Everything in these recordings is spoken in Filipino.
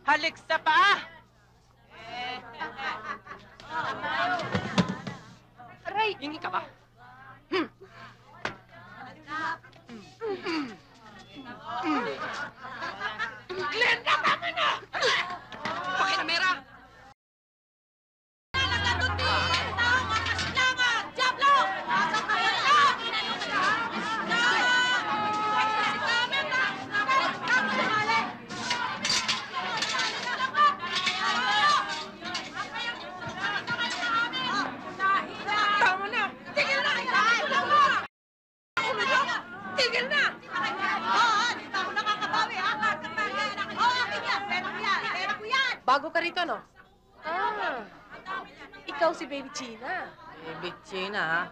Halik sa paa! Aray! Hingi ka ba? Glenda, tama na! Pakinamera! Tama na! Tigil na! Tigil na! Dito ako nakakabawi, ha? Akin yan! Pera ko yan! Pera ko yan! Bago ka rito, no? Ikaw si Baby China. Baby China, ha?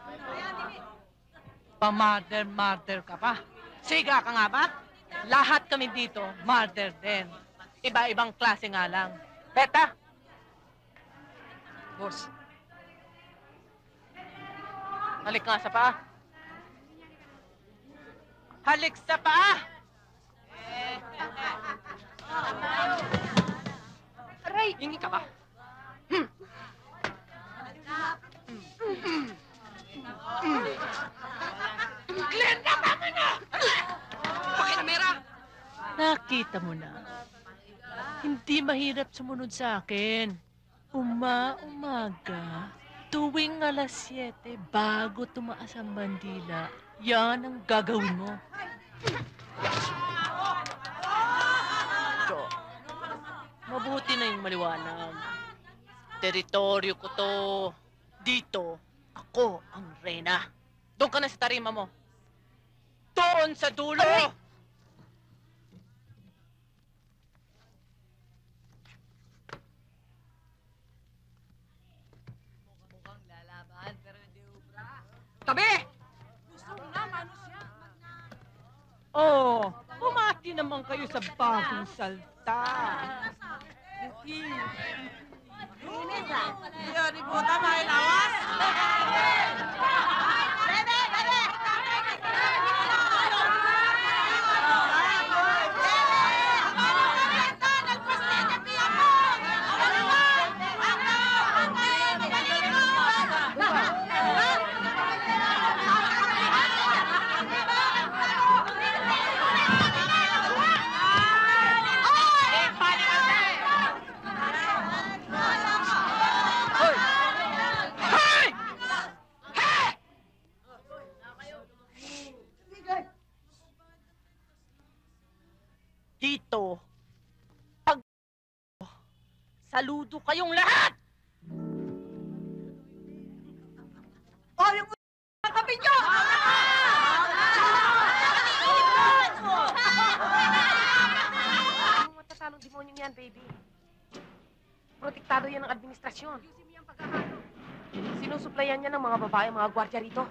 Pa-mother ka pa. Siga ka nga ba? Lahat kami dito, mother din. Iba-ibang klase nga lang. Beta! Boss. Halik nga sa paa. Halik sa paa! Aray! Hingi ka ba? Glenda, tama na! Pakinamera! Nakita mo na. Hindi mahirap sumunod sa akin. Umaga, tuwing alas 7, bago tumaas ang bandila, yan ang gagawin mo. So, mabuti na yung maliwanag. Teritoryo ko to. Dito, ako ang reyna. Doon ka na sa tarima mo. Doon sa dulo! Aray! Mukhang lalaban, pero hindi ubra. Tabi! Gusto mo na, mano siya. Oh, bumati naman kayo sa bagong salta. Linis, ha? Yun, ibuta, may lawas. Bebe! Bebe! Dito, pag saludo kayong lahat! Oh, yung kami nyo! Ang matatalong demonyong yan, baby. Protektado yan ng administrasyon. Sinusuplayan niya ng mga babae, mga gwardiya rito.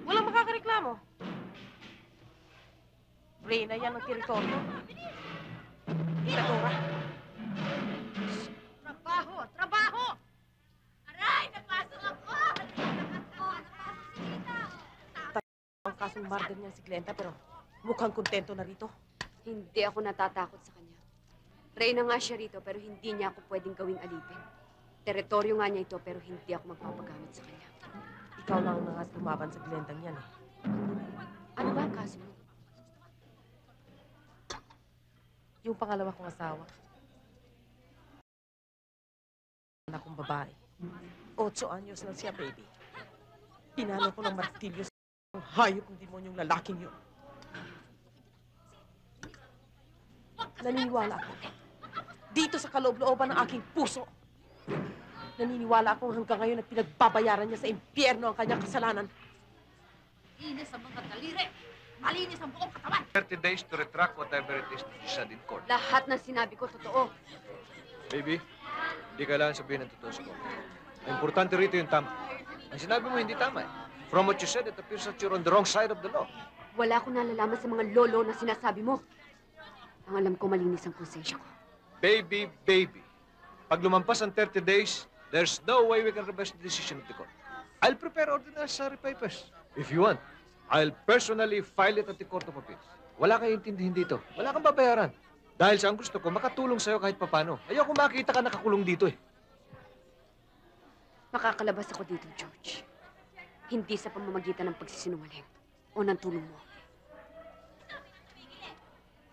Walang makakareklamo. Reyna yan ng teritoryo. Senadora. Trabaho! Trabaho! Aray! Napasok ako! Ang kasong murder niya si Glenda, pero mukhang kontento na rito. Hindi ako natatakot sa kanya. Reyna nga siya rito, pero hindi niya ako pwedeng gawing alipin. Teritoryo nga niya ito, pero hindi ako magpapagamit sa kanya. Ikaw lang ang nangas lumaban sa Glendang yan, eh. Ano ba ang kaso mo? Yung pangalawa kong asawa. Anak kong babae. 8 anyos lang siya, baby. Pinalo ko ng martilyo sa ang hayop ng demonyong lalaking yun. Naniniwala ako. Dito sa kaloob-looban ng aking puso. Naniniwala akong hanggang ngayon na pinagbabayaran niya sa impyerno ang kanyang kasalanan. Linis ang mga daliri! Malinis ang buong katawan! 30 days to retract whatever it is that you said in court. Lahat ng sinabi ko, totoo. Baby, hindi kailangan sabihin ang totoo sa court. Ang importante rito yung tama. Ang sinabi mo hindi tama eh. From what you said, it appears that you're on the wrong side of the law. Wala akong nalalaman sa mga lolo na sinasabi mo. Ang alam ko, malinis ang konsensya ko. Baby, baby. Pag lumampas ang 30 days, there's no way we can reverse the decision of the court. I'll prepare ordinary papers. If you want, I'll personally file it at the Court of Appeals. Wala kang intindihin dito. Wala kang babayaran. Dahil sa ang gusto ko, makatulong sa'yo kahit papano. Ayoko makita ka nakakulong dito eh. Makakalabas ako dito, George. Hindi sa pamamagitan ng pagsisinungaling o ng tulong mo.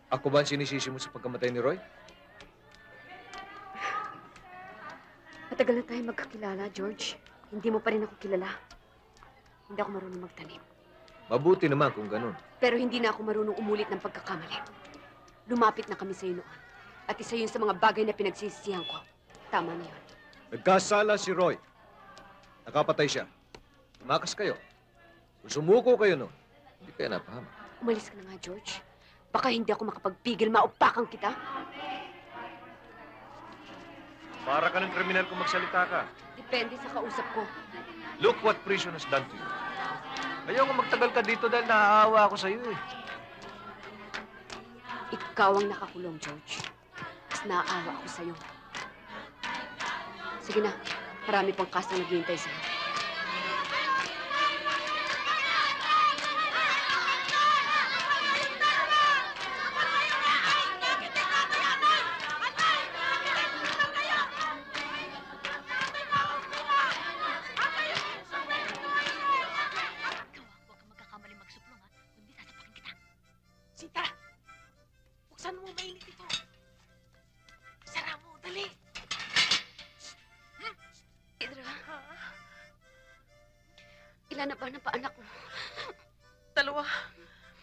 Ako ba ang sinisisi mo sa pagkamatay ni Roy? Matagal na tayo magkakilala, George. Hindi mo pa rin ako kilala. Hindi ako marunong magtanim. Mabuti naman kung ganun. Pero hindi na ako marunong umulit ng pagkakamali. Lumapit na kami sa'yo noon. At isa yun sa mga bagay na pinagsisisihan ko. Tama na yun. Nagkasala si Roy. Nakapatay siya. Tumakas kayo. Kung sumuko kayo noon, hindi kayo napahama. Umalis ka na nga, George. Baka hindi ako makapagpigil, maupakan kita. Para ka ng kriminal kung magsalita ka. Depende sa kausap ko. Look what prison has done to you. Ayaw nga magtagal ka dito dahil naaawa ako sa'yo eh. Ikaw ang nakakulong, George. Mas naaawa ako sa'yo. Sige na, marami pang kasang naghihintay sa'yo. Sita! Buksan mo, mainit ito. Sara mo, dali. Idra, ilan na ba ng paanak mo? Dalawa.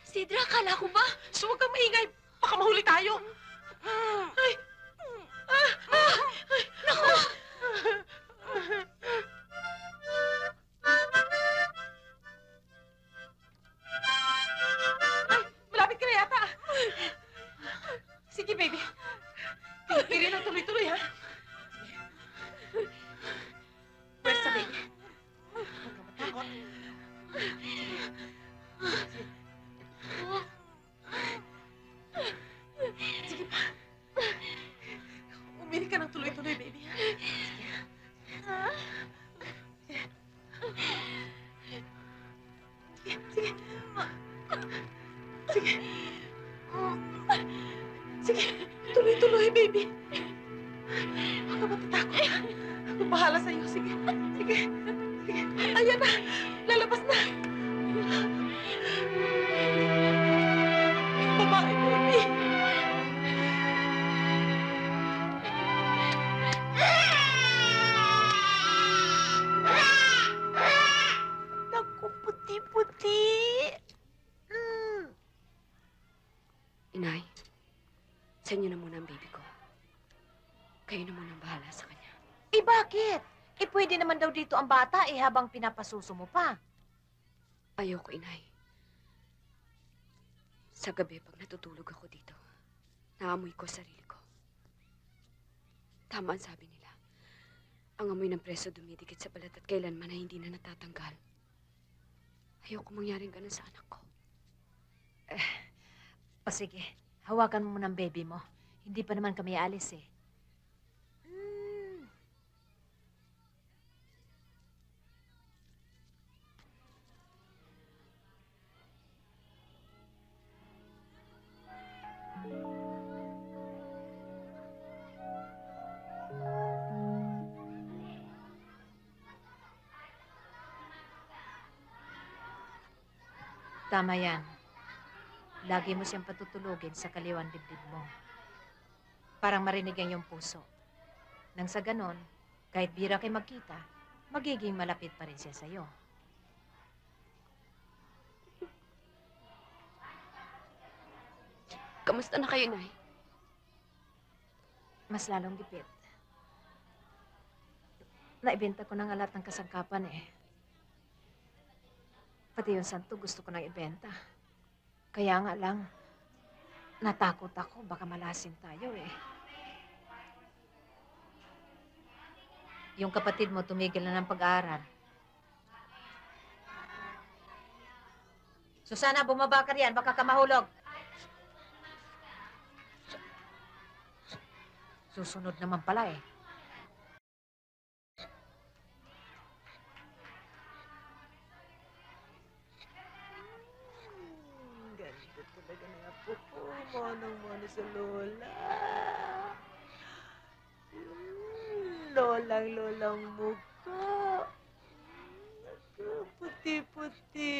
Sidra, akala ko ba? So, huwag kang maingay. Baka mahuli tayo. Ay! Naku! Malapit ka na yata. Sige, baby. Tiri lang tuloy-tuloy, ha? Pwersa, baby. Huwag ka matakot. Sige pa. Umili ka ng tuloy-tuloy, baby, ha? Sige. Sige. Sige. Sige. Tuloy-tuloy, baby. Huwag ka matatakot. Ako bahala sa'yo. Sige. Sige. Sige. Ayan na. Lalabas na. Babae, baby. Naku, puti-puti. Inay, sa inyo na muna ang baby ko. Kayo na muna ang bahala sa kanya. Eh bakit? Eh pwede naman daw dito ang bata eh habang pinapasuso mo pa. Ayoko, Inay. Sa gabi, pag natutulog ako dito, naamoy ko sarili ko. Tama ang sabi nila. Ang amoy ng preso dumidikit sa balat at kailanman na hindi na natatanggal. Ayoko mangyaring ganun sa anak ko. O sige, hawakan mo muna ang baby mo. Hindi pa naman kami alis eh. Tama yan. Lagi mo siyang patutulugin sa kaliwan dibdib mo. Parang marinig ang iyong puso. Nang sa ganon, kahit bira kayo magkita, magiging malapit pa rin siya sa'yo. Kamusta na kayo, Nay? Mas lalong gipit. Naibenta ko ng alat ng kasangkapan eh. Pati yung santo gusto ko nang ibenta. Kaya nga lang, natakot ako baka malasin tayo eh. Yung kapatid mo tumigil na ng pag-aaral. Susana, bumaba ka riyan, baka ka mahulog. Susunod naman pala eh. Ganda talaga ng apo ko. Manang-mana sa lola. Lolang mukha. Puti-puti.